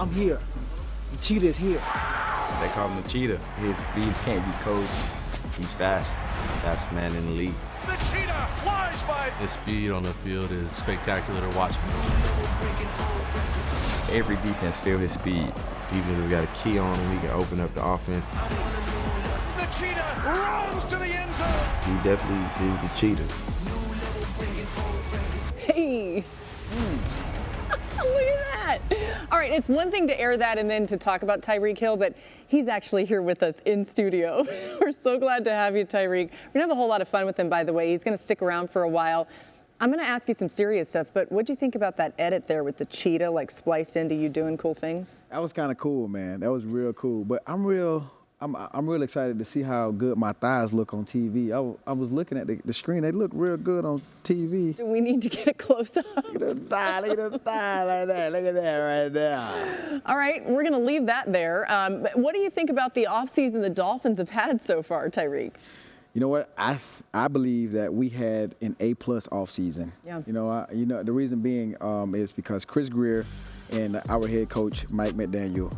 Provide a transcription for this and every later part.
I'm here. The cheetah is here. They call him the cheetah. His speed can't be coached. He's fast. Fastest man in the league. The cheetah flies by. His speed on the field is spectacular to watch. Every defense feel his speed. Defense has got a key on him. He can open up the offense. The cheetah runs to the end zone. He definitely is the cheetah. Hey. Look at that. All right, it's one thing to air that and then to talk about Tyreek Hill, but he's actually here with us in studio. We're so glad to have you, Tyreek. We're gonna have a whole lot of fun with him, by the way. He's gonna stick around for a while. I'm gonna ask you some serious stuff, but what'd you think about that edit there with the cheetah like spliced into you doing cool things? That was kind of cool, man. That was real cool. But I'm real excited to see how good my thighs look on TV. I was looking at the screen. They look real good on TV. Do we need to get a close-up? Look at the thigh like that. Look at that right there. All right, we're going to leave that there. But what do you think about the offseason the Dolphins have had so far, Tyreek? You know what? I believe that we had an A+ offseason. Yeah. You know, the reason being is because Chris Greer and our head coach Mike McDaniel,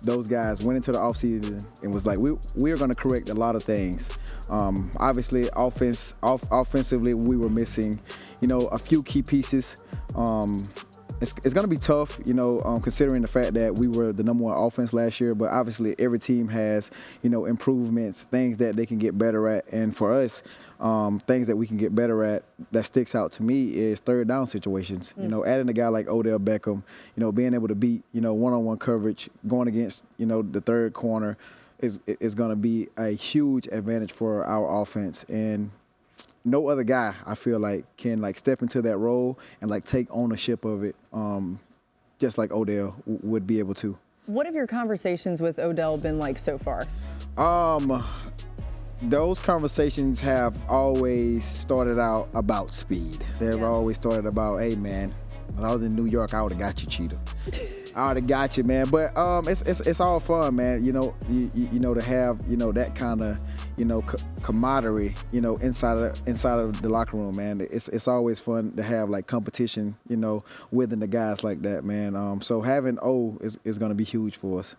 those guys went into the offseason and was like, we are going to correct a lot of things. Obviously, offensively, we were missing, a few key pieces. It's going to be tough, considering the fact that we were the #1 offense last year. But obviously, every team has, improvements, things that they can get better at. And for us, things that we can get better at that sticks out to me is third down situations. Adding a guy like Odell Beckham, being able to beat, one-on-one coverage, going against, the third corner is going to be a huge advantage for our offense. And no other guy, I feel like, can step into that role and take ownership of it, just like Odell would be able to. What have your conversations with Odell been like so far? Those conversations have always started out about speed. They've always started about, hey man, when I was in New York, I would have got you, cheetah. I would have got you, man. But it's all fun, man. To have that kind of camaraderie, inside of the locker room, man. It's always fun to have competition, within the guys like that, man. So having O is going to be huge for us.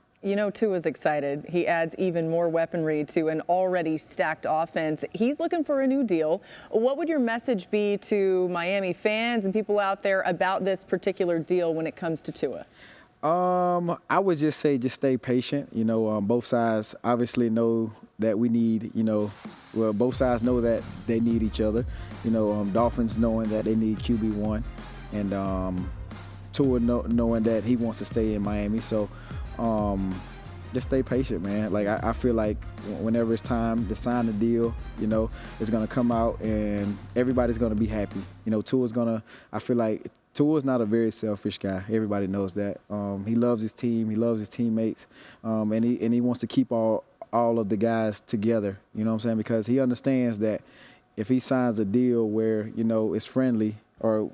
Tua's excited. He adds even more weaponry to an already stacked offense. He's looking for a new deal. What would your message be to Miami fans and people out there about this particular deal when it comes to Tua? I would just say just stay patient. Both sides obviously know that we need, both sides know that they need each other. Dolphins knowing that they need QB1 and Tua knowing that he wants to stay in Miami. So just stay patient, man. I feel like whenever it's time to sign the deal, it's going to come out and everybody's going to be happy. I feel like Tua's not a very selfish guy. Everybody knows that. He loves his team. He loves his teammates. And he wants to keep all of the guys together, you know what I'm saying? Because he understands that if he signs a deal where, it's friendly, or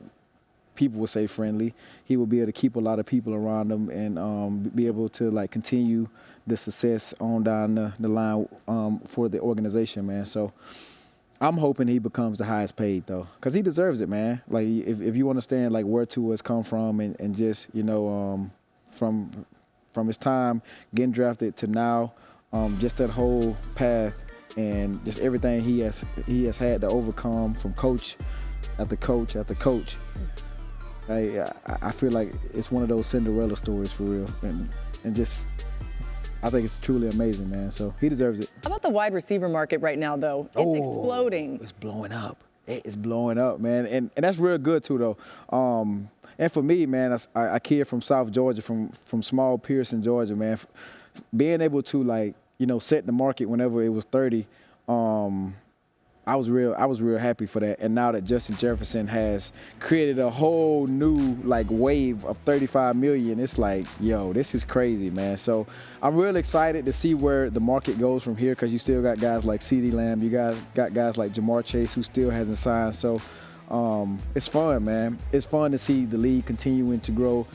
people will say friendly, he will be able to keep a lot of people around him and be able to continue the success on down the line for the organization, man. So I'm hoping he becomes the highest paid, though, because he deserves it, man. If you understand where Tua has come from and just from his time getting drafted to now, just that whole path and just everything he has had to overcome from coach after coach after coach. I feel like it's one of those Cinderella stories for real, and just I think it's truly amazing, man. So he deserves it. How about the wide receiver market right now, though? It's exploding. It's blowing up. It's blowing up, man, and that's real good too, though. And for me, man, I kid from South Georgia, from small Pearson, Georgia, man. Being able to set the market whenever it was 30, I was real happy for that. And now that Justin Jefferson has created a whole new wave of 35 million, it's yo, this is crazy, man. So I'm real excited to see where the market goes from here, because you still got guys like CeeDee Lamb, you guys got guys like Jamar Chase who still hasn't signed. So it's fun, man. It's fun to see the league continuing to grow,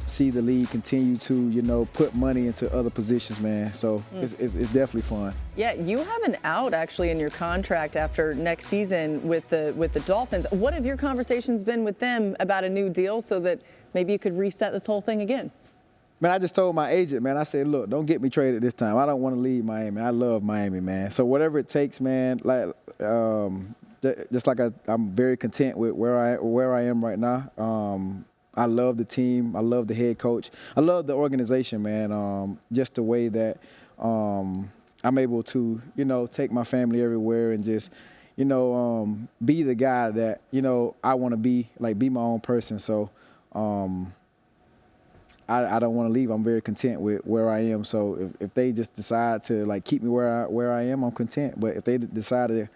see the league continue to, put money into other positions, man. So it's definitely fun. Yeah, you have an out actually in your contract after next season with the Dolphins. What have your conversations been with them about a new deal so that maybe you could reset this whole thing again? Man, I just told my agent, man, I said, look, don't get me traded this time. I don't want to leave Miami. I love Miami, man. So whatever it takes, man, like just like I'm very content with where I am right now. I love the team. I love the head coach. I love the organization, man. Just the way that I'm able to, take my family everywhere and just, be the guy that, I want to be, like be my own person. So I don't want to leave. I'm very content with where I am. So if they just decide to like keep me where I am, I'm content. But if they decide to,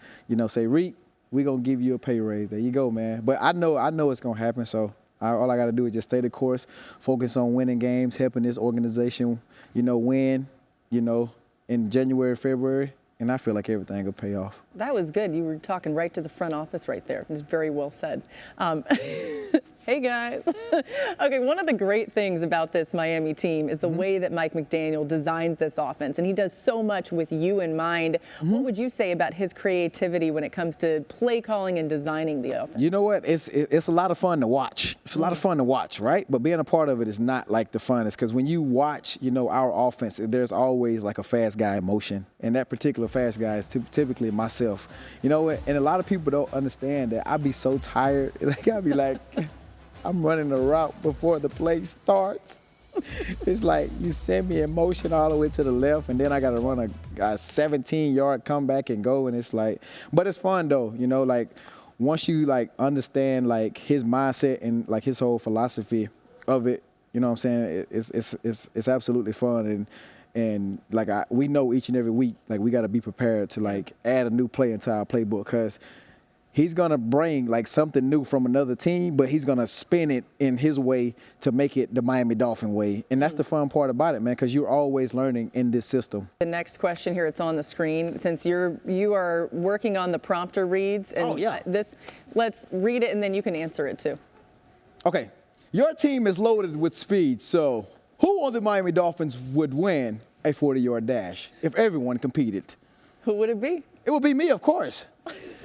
say, Reek, we're going to give you a pay raise. There you go, man. But I know it's going to happen. So all I got to do is just stay the course, focus on winning games, helping this organization, win, in January, February. And I feel like everything will pay off. That was good. You were talking right to the front office right there. It was very well said. Hey, guys. Okay, one of the great things about this Miami team is the way that Mike McDaniel designs this offense, and he does so much with you in mind. What would you say about his creativity when it comes to play calling and designing the offense? You know what? It's a lot of fun to watch. It's a lot of fun to watch, right? But being a part of it is not like the funnest, because when you watch, our offense, there's always like a fast guy in motion, and that particular fast guy is typically myself. And a lot of people don't understand that I be so tired. Like I be like, I'm running a route before the play starts. It's like you send me in motion all the way to the left, and then I got to run a 17-yard comeback and go, and it's like, but it's fun though, like once you like understand like his mindset and like his whole philosophy of it, you know what I'm saying? It's absolutely fun, and like we know each and every week, like we got to be prepared to like add a new play into our playbook, because he's going to bring like something new from another team, but he's going to spin it in his way to make it the Miami Dolphin way. And that's the fun part about it, man, because you're always learning in this system. The next question here, it's on the screen. Since you are working on the prompter reads, and let's read it and then you can answer it too. Okay. Your team is loaded with speed, so who on the Miami Dolphins would win a 40-yard dash if everyone competed? Who would it be? It would be me, of course.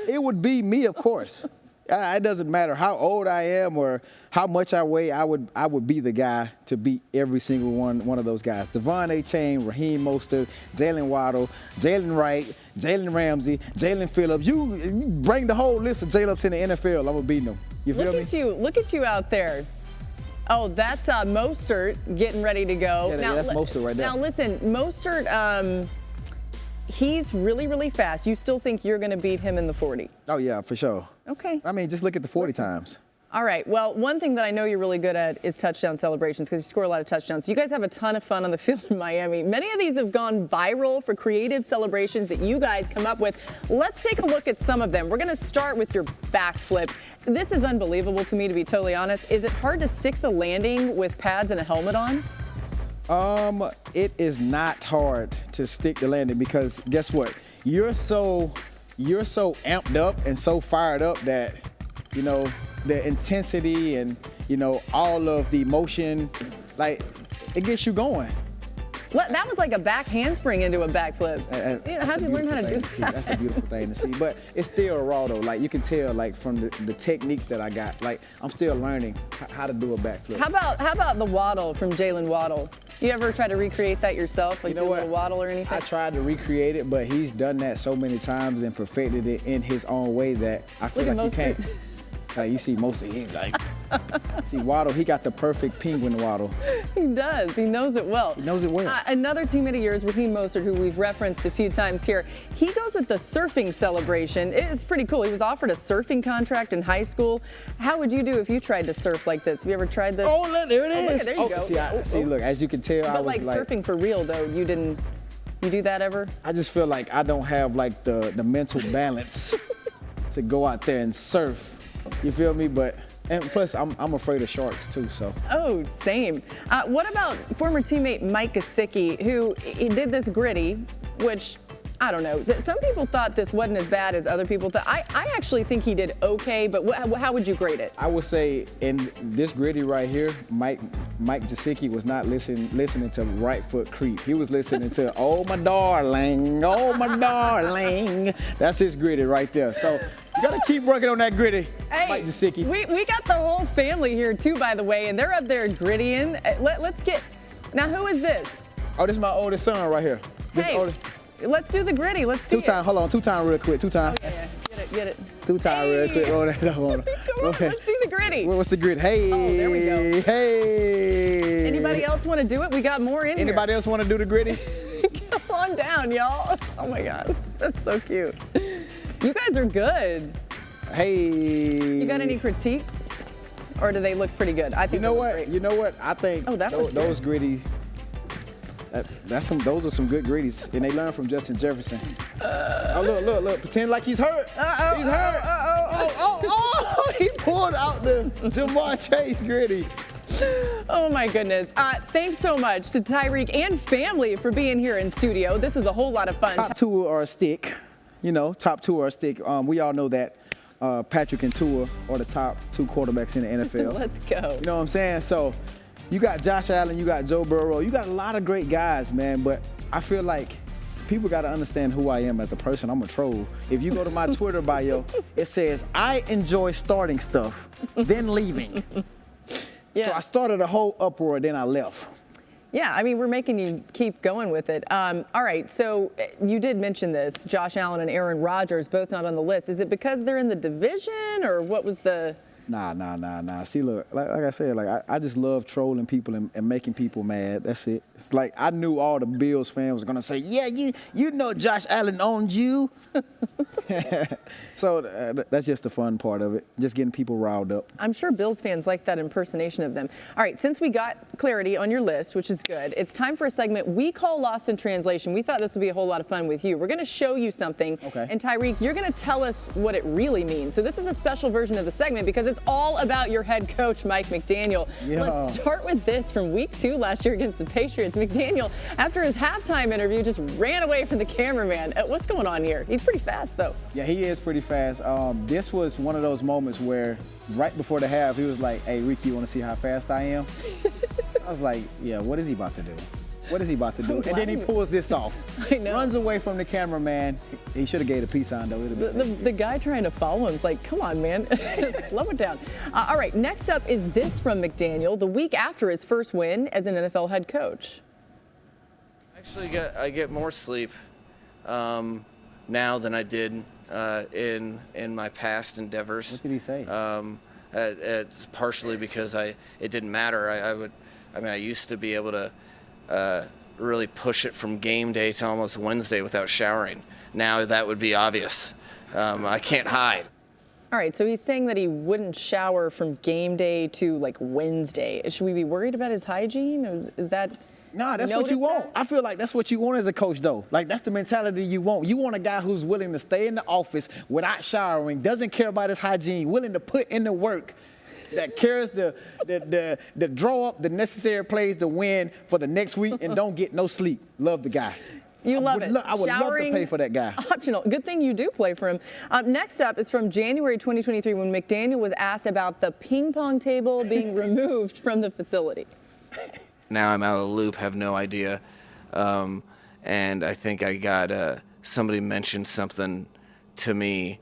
It would be me, of course. It doesn't matter how old I am or how much I weigh. I would be the guy to beat every single one of those guys. Devon A-Chain, Raheem Mostert, Jalen Waddle, Jalen Wright, Jalen Ramsey, Jalen Phillips. You bring the whole list of J-Ups in the NFL, I'm going to beat them. You feel me? Look at you out there. Oh, that's Mostert getting ready to go. Yeah, that's Mostert right there. Now, listen, Mostert, he's really, really fast. You still think you're going to beat him in the 40? Oh, yeah, for sure. Okay. I mean, just look at the 40 times. All right. Well, one thing that I know you're really good at is touchdown celebrations, because you score a lot of touchdowns. You guys have a ton of fun on the field in Miami. Many of these have gone viral for creative celebrations that you guys come up with. Let's take a look at some of them. We're going to start with your backflip. This is unbelievable to me, to be totally honest. Is it hard to stick the landing with pads and a helmet on? It is not hard to stick the landing, because guess what? You're so amped up and so fired up that, the intensity and, all of the emotion, like, it gets you going. That was like a back handspring into a backflip. How'd you learn how to do that? That's a beautiful thing to see. But it's still raw, though. Like, you can tell, like, from the techniques that I got. Like, I'm still learning how to do a backflip. How about the waddle from Jalen Waddle? You ever try to recreate that yourself? Like, do a little waddle or anything? I tried to recreate it, but he's done that so many times and perfected it in his own way that I feel like you can't. Like, you see most of him, like, see Waddle, he got the perfect penguin waddle. He does. He knows it well. He knows it well. Another teammate of yours, Raheem Mostert, who we've referenced a few times here, he goes with the surfing celebration. It's pretty cool. He was offered a surfing contract in high school. How would you do if you tried to surf like this? Have you ever tried this? Oh, there it is. Look, there you go. See, look, as you can tell, but I was like surfing for real, though, you do that ever? I just feel like I don't have like the mental balance to go out there and surf. You feel me? And plus, I'm afraid of sharks too. So. Oh, same. What about former teammate Mike Gesicki, who he did this gritty, which I don't know. Some people thought this wasn't as bad as other people thought. I actually think he did okay, but how would you grade it? I would say in this gritty right here, Mike Gesicki was not listening to right foot creep. He was listening to oh my darling, That's his gritty right there. So you gotta keep working on that gritty, hey, Mike Gesicki. We got the whole family here too, by the way, and they're up there grittying. Let's get Now, who is this? Oh, this is my oldest son right here. Hey, let's do the gritty. Let's see Two-time, hold on, two-time real quick, two-time. Oh, yeah. Get it. Two-time real quick, roll that up on Come on, let's see the gritty. What's the grid? Hey, Oh, there we go. Hey. Anybody else want to do it? We got more in Anybody else want to do the gritty? Come on down, y'all. Oh my God, that's so cute. You guys are good. Hey. You got any critique? Or do they look pretty good? I think You know they look what? great. You know what? I think those gritty. Those are some good gritties, and they learn from Justin Jefferson. Oh look! Pretend like he's hurt. He's hurt. Oh! He pulled out the Jamar Chase gritty. Oh my goodness. Thanks so much to Tyreek and family for being here in studio. This is a whole lot of fun. Top two are a stick. Top two are a stick. We all know that Patrick and Tua are the top two quarterbacks in the NFL. Let's go. You know what I'm saying? So you got Josh Allen, you got Joe Burrow, you got a lot of great guys, man. But I feel like people got to understand who I am as a person. I'm a troll. If you go to my Twitter bio, it says, I enjoy starting stuff, then leaving. Yeah. So I started a whole uproar, then I left. Yeah, I mean, we're making you keep going with it. All right, so you did mention this, Josh Allen and Aaron Rodgers, both not on the list. Is it because they're in the division, or what was the... Nah. See, look, like I said, I just love trolling people and making people mad. That's it. It's like I knew all the Bills fans were gonna say, yeah, you know Josh Allen owned you. So that's just the fun part of it, just getting people riled up. I'm sure Bills fans like that impersonation of them. All right, since we got clarity on your list, which is good, it's time for a segment we call Lost in Translation. We thought this would be a whole lot of fun with you. We're going to show you something, okay. And Tyreek, you're going to tell us what it really means. So this is a special version of the segment because it's all about your head coach, Mike McDaniel. Yeah. Let's start with this from week 2 last year against the Patriots. McDaniel, after his halftime interview, just ran away from the cameraman. What's going on here? He's pretty fast, though. Yeah, he is pretty fast. This was one of those moments where right before the half, he was like, hey, Ricky, you want to see how fast I am? I was like, yeah, what is he about to do? What is he about to do? And then he pulls this off. I know. Runs away from the cameraman. He should have gave a peace sign, though. The guy trying to follow him's like, come on, man. Slow it down. All right, next up is this from McDaniel, the week after his first win as an NFL head coach. Actually, I get more sleep now than I did in my past endeavors. What did he say? It's partially because it didn't matter. I used to be able to really push it from game day to almost Wednesday without showering. Now that would be obvious. I can't hide. All right, so he's saying that he wouldn't shower from game day to like Wednesday. Should we be worried about his hygiene? Is that... Nah, that's what you want. I feel like that's what you want as a coach, though. Like, that's the mentality you want. You want a guy who's willing to stay in the office without showering, doesn't care about his hygiene, willing to put in the work, that cares to draw up the necessary plays to win for the next week and don't get no sleep. Love the guy. You love it. I would love to pay for that guy. Optional. Good thing you do play for him. Next up is from January 2023 when McDaniel was asked about the ping pong table being removed from the facility. Now I'm out of the loop, have no idea. And I think I got somebody mentioned something to me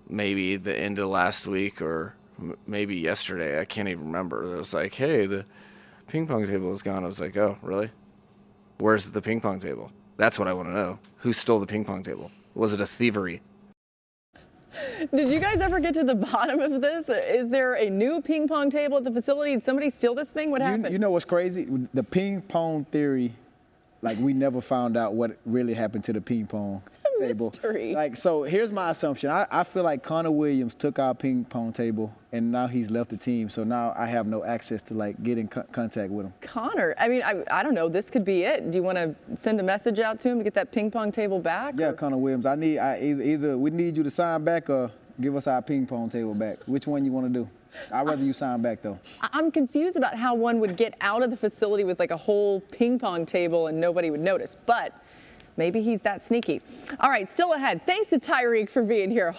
maybe the end of last week or maybe yesterday. I can't even remember. It was like, hey, the ping pong table is gone. I was like, oh, really? Where's the ping pong table? That's what I want to know. Who stole the ping pong table? Was it a thievery? Did you guys ever get to the bottom of this? Is there a new ping pong table at the facility? Did somebody steal this thing? What happened? You know what's crazy? The ping pong theory, like, we never found out what really happened to the ping pong table. Mystery. Like, so here's my assumption. I feel like Connor Williams took our ping pong table and now he's left the team. So now I have no access to like get in contact with him. Connor, I mean, I don't know. This could be it. Do you want to send a message out to him to get that ping pong table back? Yeah, Connor Williams. Either we need you to sign back or give us our ping pong table back. Which one you want to do? I'd rather you sign back, though. I'm confused about how one would get out of the facility with like a whole ping pong table and nobody would notice. But maybe he's that sneaky. All right, still ahead. Thanks to Tyreek for being here.